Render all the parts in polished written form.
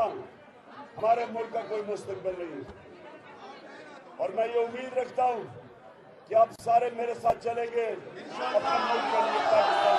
हमारे मुल्क का कोई मुस्तकबिल नहीं है। और मैं ये उम्मीद रखता हूँ कि आप सारे मेरे साथ चलेंगे अपने मुल्क के लिए पाकिस्तान।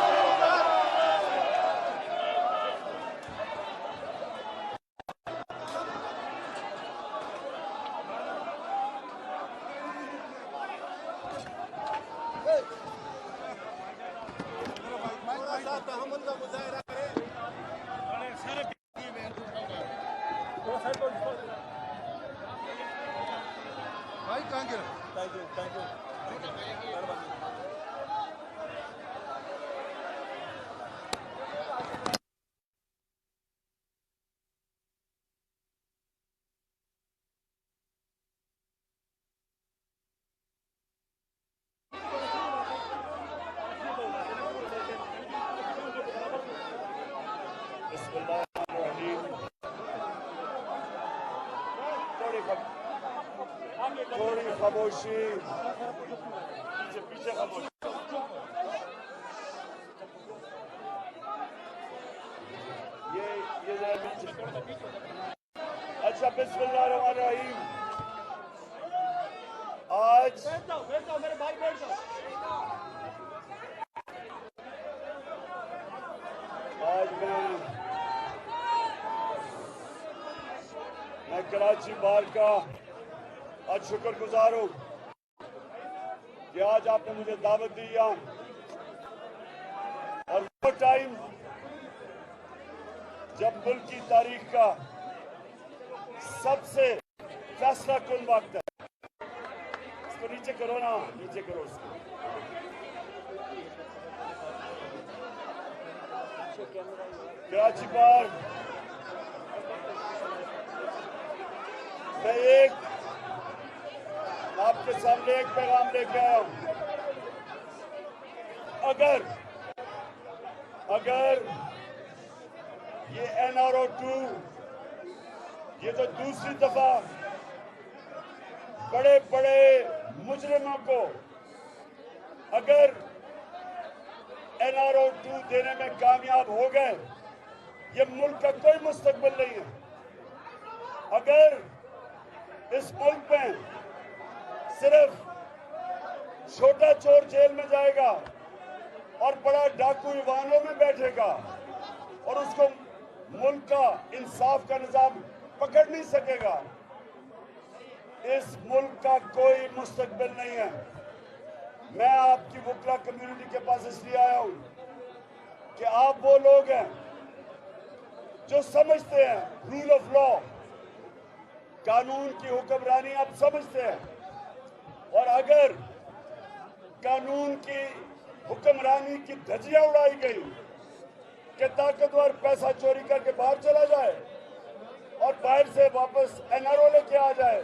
थोड़ी खामोशी, पीछे खामोशी। ये जरा पीछे। अच्छा, बिस्मिल्लाहिर्रहमानिर्रहीम। आज मेरे भाई बैठ जाओ। आज मैं कराची बार का आज शुक्रगुजार हूँ कि आज आपने मुझे दावत दी और वो टाइम जब मुल्क की तारीख का सबसे फैसला कुन वक्त है। इसको नीचे करो ना, नीचे करो उसको। कराची बार मैं आपके सामने एक पैगाम लेके आया हूं। अगर ये NRO 2 ये तो दूसरी दफा बड़े बड़े मुजरिमों को अगर NRO 2 देने में कामयाब हो गए, ये मुल्क का कोई मुस्तकबिल नहीं है। अगर इस मुल्क में सिर्फ छोटा चोर जेल में जाएगा और बड़ा डाकू ईवानों में बैठेगा और उसको मुल्क का इंसाफ का निजाम पकड़ नहीं सकेगा, इस मुल्क का कोई मुस्तकबिल नहीं है। मैं आपकी वकला कम्युनिटी के पास इसलिए आया हूं कि आप वो लोग हैं जो समझते हैं रूल ऑफ लॉ, कानून की हुक्मरानी आप समझते हैं। और अगर कानून की हुक्मरानी की धज्जियां उड़ाई गई कि ताकतवर पैसा चोरी करके बाहर चला जाए और बाहर से वापस NRO लेके आ जाए,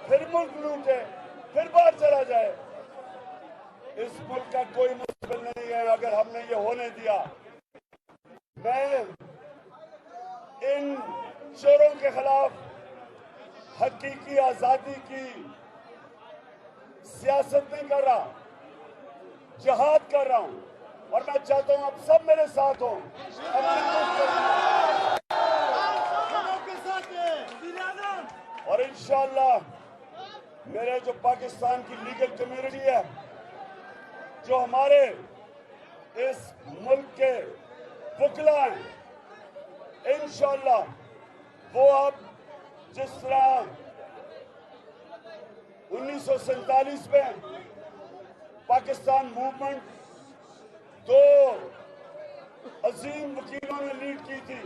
फिर मुल्क लूटे, फिर बाहर चला जाए, इस मुल्क का कोई मुस्तकबिल नहीं है अगर हमने ये होने दिया। मैं इन चोरों के खिलाफ हकीकी आजादी की सियासत नहीं कर रहा, जिहाद कर रहा हूं। और मैं चाहता हूं आप सब मेरे साथ हो। और इंशाअल्लाह मेरे जो पाकिस्तान की लीगल कम्युनिटी है, जो हमारे इस मुल्क के वकला हैं, इंशाअल्लाह वो अब जिस तरह 1947 में पाकिस्तान मूवमेंट 2 अजीम वकीलों ने लीड की थी,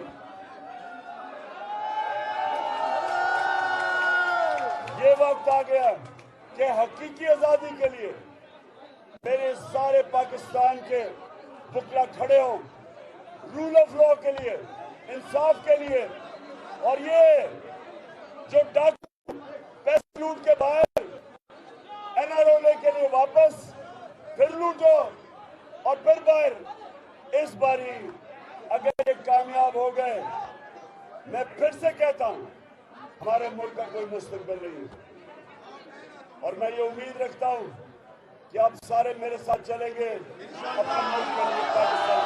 ये वक्त आ गया कि हकीकी आजादी के लिए मेरे सारे पाकिस्तान के वकला खड़े हों, रूल ऑफ लॉ के लिए, इंसाफ के लिए। और ये जो डाकू पैसे लूट के बाहर NRO के लिए वापस फिर लूटो और फिर बाहर, इस बारी अगर ये कामयाब हो गए, मैं फिर से कहता हूं हमारे मुल्क का कोई मुस्तकबिल नहीं है। और मैं ये उम्मीद रखता हूं कि आप सारे मेरे साथ चलेंगे अपने मुल्क के लिए पाकिस्तान।